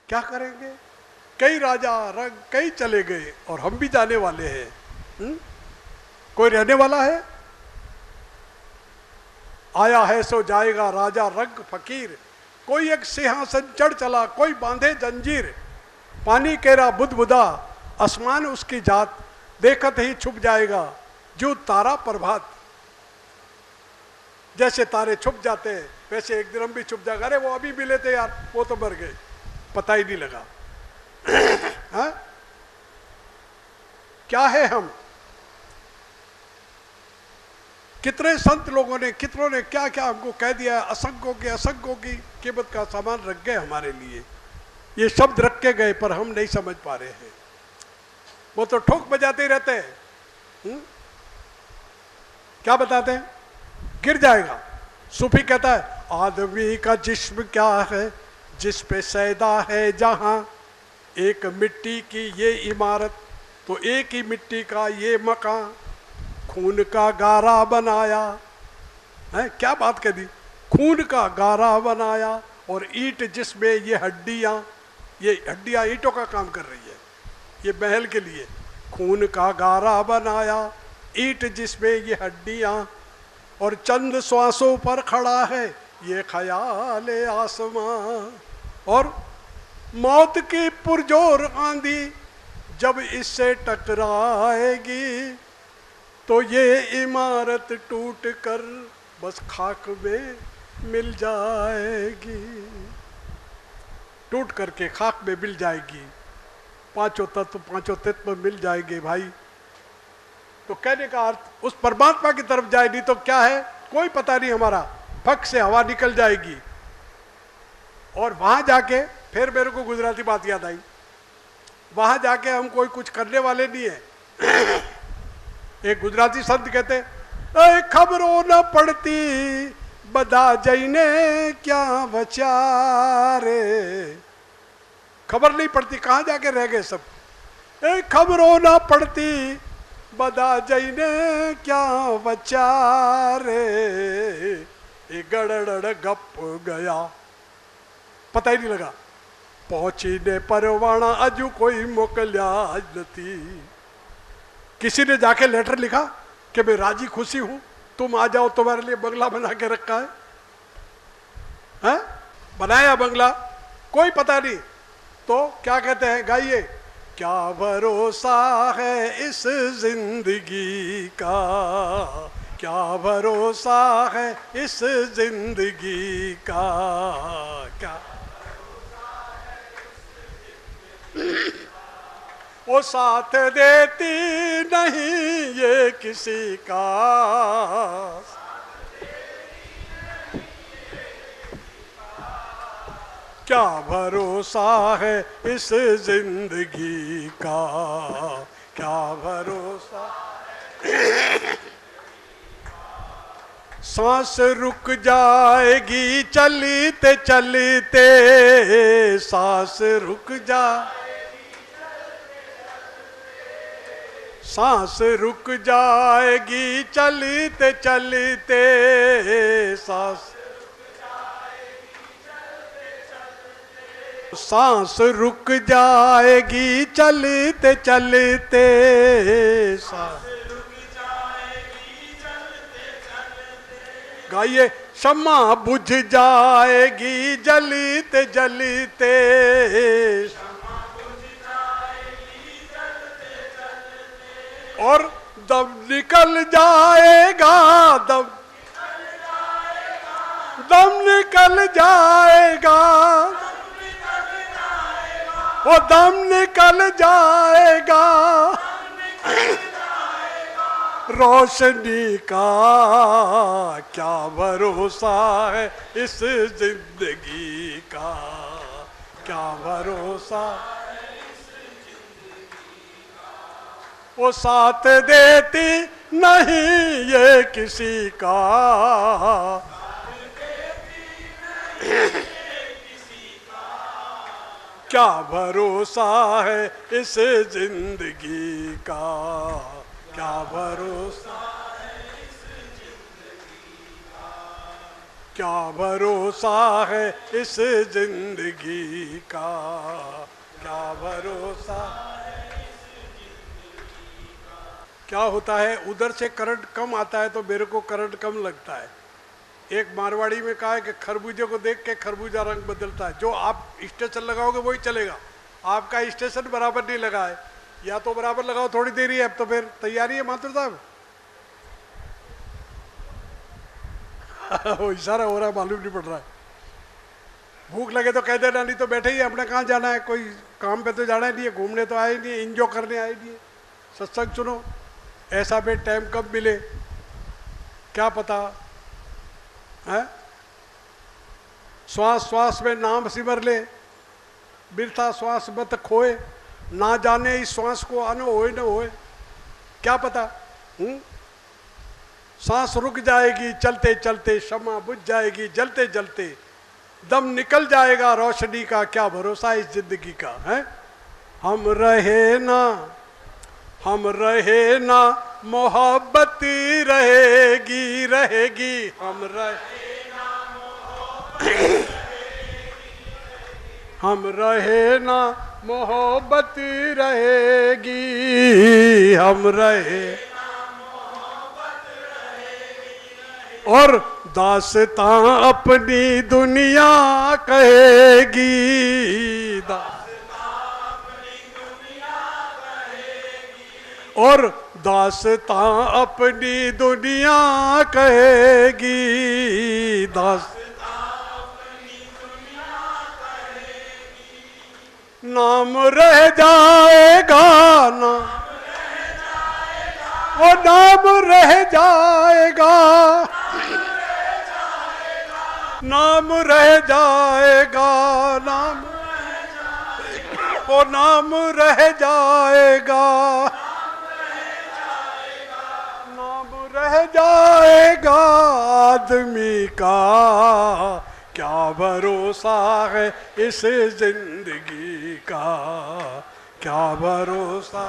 क्या करेंगे? कई राजा रंग कई चले गए और हम भी जाने वाले हैं। कोई रहने वाला है? आया है सो जाएगा राजा रंग फकीर। कोई एक सिंहासन चढ़ चला, कोई बांधे जंजीर। पानी केरा बुदबुदा, आसमान उसकी जात। देखत ही छुप जाएगा जो तारा प्रभात। जैसे तारे छुप जाते हैं वैसे एक दिन हम भी छुप जाएगा। अरे वो अभी मिले थे यार, वो तो मर गए, पता ही नहीं लगा। हाँ? क्या है हम? कितने संत लोगों ने, कितनों ने क्या क्या हमको कह दिया। असंख्यों की कीमत का सामान रख गए हमारे लिए। ये शब्द रख के गए पर हम नहीं समझ पा रहे हैं। वो तो ठोक बजाते ही रहते हैं। क्या बताते हैं? गिर जाएगा। सूफी कहता है आदमी का जिस्म क्या है जिस पे सैदा है जहां। एक मिट्टी की ये इमारत तो एक ही मिट्टी का ये मकान। खून का गारा बनाया है, क्या बात कह दी, खून का गारा बनाया। और ईंट जिसमें ये हड्डियां ईंटों का काम कर रही है ये महल के लिए। खून का गारा बनाया, ईंट जिसमें ये हड्डियां। और चंद श्वासों पर खड़ा है ये ख्याल आसमां। और मौत की पुरजोर आंधी जब इससे टकराएगी तो ये इमारत टूट कर बस खाक में मिल जाएगी। टूट करके खाक में मिल जाएगी। पांचों तत्व मिल जाएंगे भाई। तो कहने का अर्थ उस परमात्मा की तरफ जाए, नहीं तो क्या है कोई पता नहीं हमारा। फक से हवा निकल जाएगी और वहां जाके फिर मेरे को गुजराती बात याद आई। वहां जाके हम कोई कुछ करने वाले नहीं है। एक गुजराती संत कहते खबरों न पड़ती बदा जईने क्या बचारे। खबर नहीं पड़ती, कहाँ जाके रह गए सब। खबरों न पड़ती बदा जईने क्या बचारे। गड़ड़ गप गया, पता ही नहीं लगा। पहुंची ने परवाना अजू कोई मोकल्या नथी। किसी ने जाके लेटर लिखा कि मैं राजी खुशी हूं, तुम आ जाओ, तुम्हारे लिए बंगला बना के रखा है? बनाया बंगला, कोई पता नहीं। तो क्या कहते हैं, गाइए। क्या भरोसा है इस जिंदगी का, क्या भरोसा है इस जिंदगी का। क्या वो साथ देती नहीं ये किसी का। क्या भरोसा है इस जिंदगी का, क्या भरोसा। सांस रुक जाएगी चलते चलते, सांस रुक जा, सांस रुक जाएगी चलते चलते, सांस सांस रुक जाएगी चलते चलते, सांस रुक जाएगी चलते चलते। गाइए। शम्मा बुझ जाएगी जलते जलते, शम्मा बुझ जाएगी जलते जलते। और दम निकल जाएगा, दम निकल जाएगा, वो दम निकल जाएगा रोशनी का। क्या भरोसा है इस जिंदगी का, क्या भरोसा है इस जिंदगी का। वो साथ देती नहीं ये किसी का, क्या भरोसा है इस जिंदगी का, क्या भरोसा है इस जिंदगी का। क्या भरोसा है इस जिंदगी का, क्या भरोसा। क्या होता है, उधर से करंट कम आता है तो मेरे को करंट कम लगता है। एक मारवाड़ी में कहा है कि खरबूजे को देख के खरबूजा रंग बदलता है। जो आप स्टेशन लगाओगे वही चलेगा। आपका स्टेशन बराबर नहीं लगा है, या तो बराबर लगाओ, थोड़ी देर ही है, अब तो फिर तैयारी है माथुर साहब। वो इशारा हो रहा है, मालूम नहीं पड़ रहा है। भूख लगे तो कह देना, नहीं तो बैठे ही अपने कहाँ जाना है, कोई काम पे तो जाना ही नहीं है, घूमने तो आए नहीं है, इंजॉय करने आए नहीं है। सत्संग सुनो, ऐसा भी टाइम कब मिले क्या पता है। श्वास श्वास में नाम सिमर ले, बिरथा श्वास मत खोए, ना जाने इस श्वास को आनो होए न होए, क्या पता। सांस रुक जाएगी चलते चलते, शमा बुझ जाएगी जलते जलते, दम निकल जाएगा रोशनी का, क्या भरोसा इस जिंदगी का है। हम रहे ना मोहब्बत रहेगी रहेगी, हम रहे ना मोहब्बत रहेगी, हम रहे और दास्तां अपनी दुनिया कहेगी, और दास्तां अपनी दुनिया कहेगी, नाम रह जाएगा ना, वो नाम रह जाएगा, नाम रह जाएगा, नाम वो नाम रह जाएगा, नाम रह जाएगा आदमी का, क्या भरोसा है इस जिंदगी का, क्या भरोसा,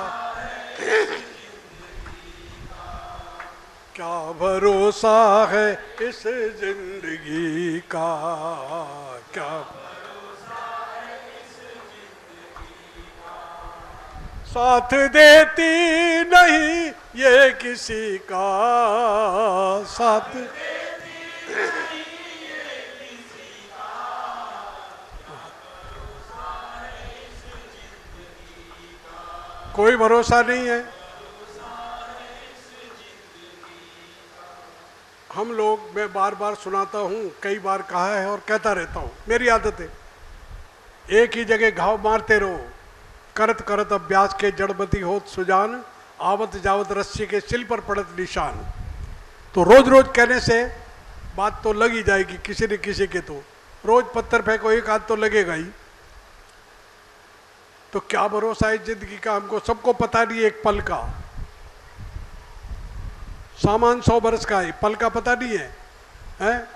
क्या भरोसा है इस जिंदगी का, क्या भरोसा है इस जिंदगी का। साथ देती नहीं ये किसी का, साथ देती नहीं ये किसी का, भरोसा है इस जिंदगी का, कोई भरोसा नहीं है। हम लोग, मैं बार बार सुनाता हूँ, कई बार कहा है और कहता रहता हूँ, मेरी आदत है, एक ही जगह घाव मारते रहो, करत करत अभ्यास के जड़बती होत सुजान, आवत जावत रस्सी के सिल पर पड़त निशान। तो रोज रोज कहने से बात तो लग ही जाएगी किसी न किसी के, तो रोज पत्थर फेंको एक हाथ तो लगेगा ही। तो क्या भरोसा है जिंदगी का, हमको सबको पता नहीं एक पल का, सामान 100 बरस का है, पल का पता नहीं है, हैं?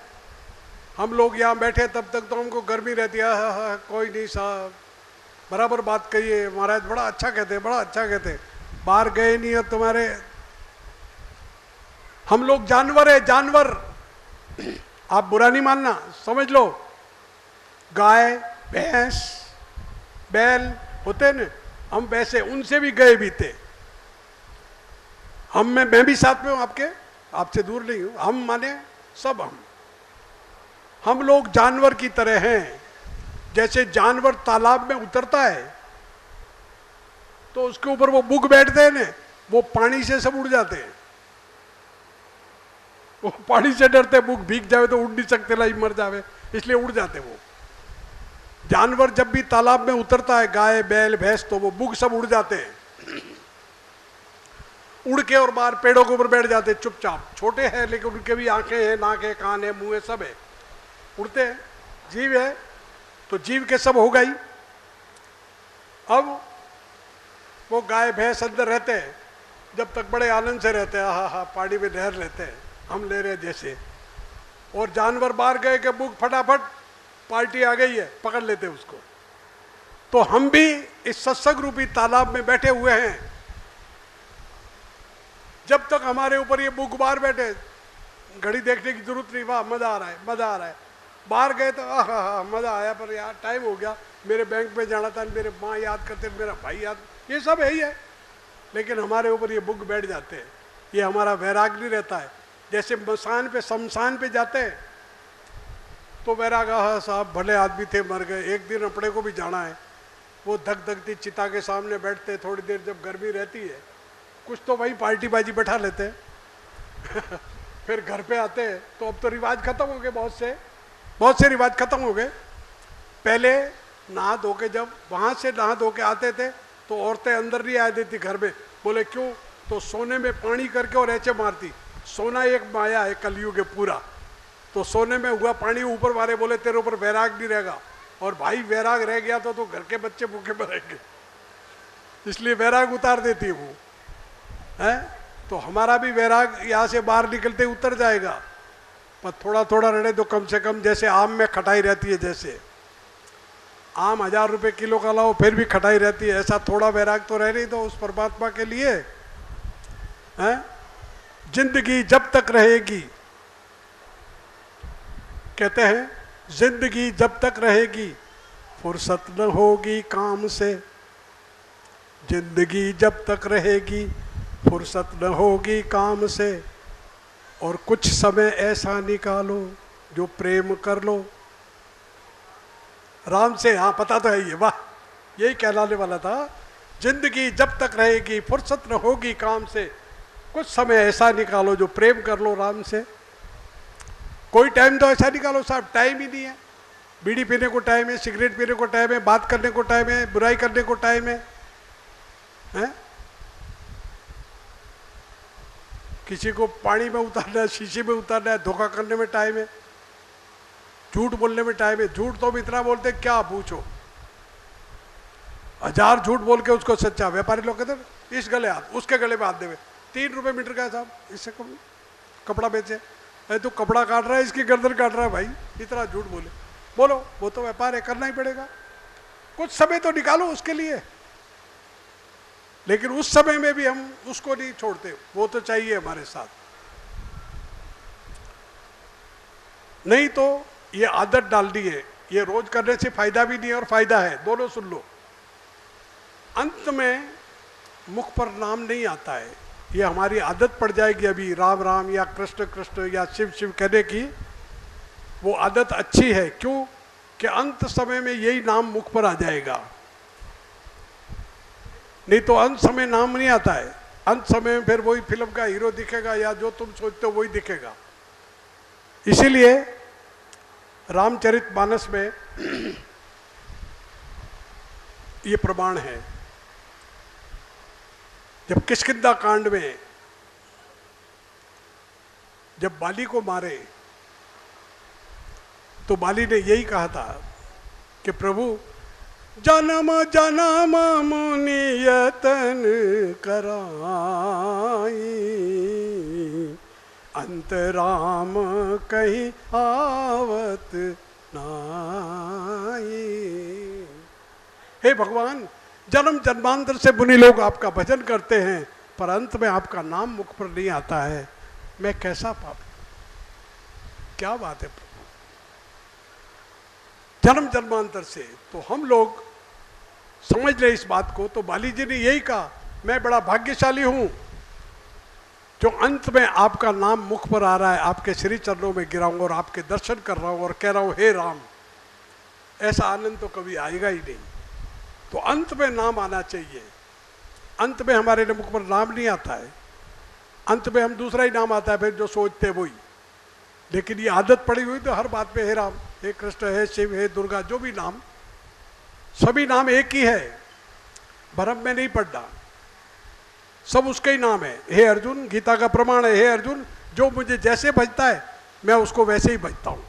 हम लोग यहाँ बैठे तब तक तो हमको गर्मी रहती है, हाँ कोई नहीं साहब, बराबर बात कहिए महाराज, बड़ा अच्छा कहते, बड़ा अच्छा कहते, बाहर गए नहीं हो तुम्हारे। हम लोग जानवर है, जानवर, आप बुरा नहीं मानना, समझ लो, गाय भैंस बैल होते न, हम वैसे उनसे भी गए भी थे। हम में मैं भी साथ में हूँ आपके, आपसे दूर नहीं हूँ, हम माने सब हम लोग जानवर की तरह हैं। जैसे जानवर तालाब में उतरता है तो उसके ऊपर वो बुक बैठते हैं ना, वो पानी से सब उड़ जाते हैं, वो पानी से डरते, बुक भीग जावे तो उड़ नहीं सकते, लाई मर जावे, इसलिए उड़ जाते वो। जानवर जब भी तालाब में उतरता है, गाय बैल भैंस, तो वो बुक सब उड़ जाते हैं, उड़ के और बाहर पेड़ों के ऊपर बैठ जाते चुपचाप। छोटे हैं लेकिन उनके भी आंखें हैं, नाक है, कान है, मुंह है, सब है, उड़ते हैं, जीव है, तो जीव के सब हो गई। अब वो गाय भैंस अंदर रहते हैं, जब तक बड़े आनंद से रहते हैं, हाँ हाँ पानी में नहर लेते हैं, हम ले रहे जैसे, और जानवर बाहर गए कि बुक फटाफट पार्टी आ गई है, पकड़ लेते हैं उसको। तो हम भी इस सत्संग रूपी तालाब में बैठे हुए हैं, जब तक हमारे ऊपर ये बुकबार बैठे, घड़ी देखने की जरूरत नहीं, वाह मज़ा आ रहा है, मज़ा आ रहा है। बाहर गए तो हाँ मज़ा आया, पर यार टाइम हो गया, मेरे बैंक में जाना था, मेरे माँ याद करते, मेरा भाई याद, ये सब है ही है। लेकिन हमारे ऊपर ये बुग बैठ जाते हैं, ये हमारा वैराग नहीं रहता है। जैसे मसान पे, शमशान पे जाते हैं तो वैराग, हाँ साहब भले आदमी थे, मर गए, एक दिन अपने को भी जाना है। वो धक धकती चिता के सामने बैठते, थोड़ी देर जब गर्मी रहती है कुछ तो वही पार्टी बाजी बैठा लेते हैं फिर घर पे आते हैं तो अब तो रिवाज खत्म हो गए, बहुत से रिवाज खत्म हो गए। पहले नहा धो के जब वहाँ से नहा धो के आते थे तो औरतें अंदर नहीं आ देती घर में। बोले क्यों? तो सोने में पानी करके और ऐसे मारती। सोना एक माया है कलयुग है पूरा, तो सोने में हुआ पानी ऊपर वाले बोले तेरे ऊपर वैराग नहीं रहेगा, और भाई वैराग रह गया तो घर के बच्चे भूखे मरेंगे, इसलिए वैराग उतार देती है वो है। तो हमारा भी वैराग यहाँ से बाहर निकलते उतर जाएगा, पर थोड़ा थोड़ा रहे तो कम से कम, जैसे आम में खटाई रहती है, जैसे आम 1000 रुपये किलो का लाओ फिर भी खटाई रहती है, ऐसा थोड़ा वैराग तो रह नहीं दो उस परमात्मा के लिए है। जिंदगी जब तक रहेगी, कहते हैं जिंदगी जब तक रहेगी फुर्सत न होगी काम से, जिंदगी जब तक रहेगी फुर्सत न होगी काम से, और कुछ समय ऐसा निकालो जो प्रेम कर लो राम से। हाँ पता तो है ये, वाह यही कहलाने वाला था। जिंदगी जब तक रहेगी फुर्सत न होगी काम से, कुछ समय ऐसा निकालो जो प्रेम कर लो राम से। कोई टाइम तो ऐसा निकालो साहब, टाइम ही नहीं है। बीड़ी पीने को टाइम है, सिगरेट पीने को टाइम है, बात करने को टाइम है, बुराई करने को टाइम है, हैं? किसी को पानी में उतारना है, शीशे में उतारना है, धोखा करने में टाइम है, झूठ बोलने में टाइम है। झूठ तो हम इतना बोलते हैं क्या पूछो, 1000 झूठ बोल के उसको सच्चा। व्यापारी लोग कहते हैं इस गले हाथ, उसके गले में हाथ देवे, 3 रुपये मीटर का है साहब, इससे कम कपड़ा बेचे। अरे तो कपड़ा काट रहा है, इसकी गर्दन काट रहा है भाई, इतना झूठ बोलो, वो तो व्यापार है, करना ही पड़ेगा। कुछ समय तो निकालो उसके लिए, लेकिन उस समय में भी हम उसको नहीं छोड़ते, वो तो चाहिए हमारे साथ। नहीं तो ये आदत डालनी है, ये रोज करने से फायदा भी नहीं है और फायदा है, दोनों सुन लो। अंत में मुख पर नाम नहीं आता है, ये हमारी आदत पड़ जाएगी अभी राम राम या कृष्ण कृष्ण या शिव शिव कहने की, वो आदत अच्छी है। क्यों? कि अंत समय में यही नाम मुख पर आ जाएगा, नहीं तो अंत समय नाम नहीं आता है। अंत समय में फिर वही फिल्म का हीरो दिखेगा या जो तुम सोचते हो वही दिखेगा। इसीलिए रामचरितमानस में ये प्रमाण है। जब किष्किंधा कांड में जब बाली को मारे तो बाली ने यही कहा था कि प्रभु जन्म जन्म मुनि यतन कराई, अंत राम कहीं आवत नाई। हे भगवान, जन्म जन्मांतर से मुनि लोग आपका भजन करते हैं, पर अंत में आपका नाम मुख पर नहीं आता है, मैं कैसा पापी। क्या बात है प्रभु, जन्म जन्मांतर से। तो हम लोग समझ लें इस बात को। तो बाली जी ने यही कहा, मैं बड़ा भाग्यशाली हूं जो अंत में आपका नाम मुख पर आ रहा है, आपके श्री चरणों में गिरा हूं और आपके दर्शन कर रहा हूं और कह रहा हूं हे राम। ऐसा आनंद तो कभी आएगा ही नहीं। तो अंत में नाम आना चाहिए। अंत में हमारे मुख पर नाम नहीं आता है, अंत में हम दूसरा ही नाम आता है फिर जो सोचते वही। लेकिन ये आदत पड़ी हुई तो हर बात में हे राम, हे कृष्ण, हे शिव, हे दुर्गा, जो भी नाम, सभी नाम एक ही है, भ्रम में नहीं पड़ना, सब उसके ही नाम है। हे अर्जुन, गीता का प्रमाण है, हे अर्जुन जो मुझे जैसे भजता है मैं उसको वैसे ही भजता हूँ।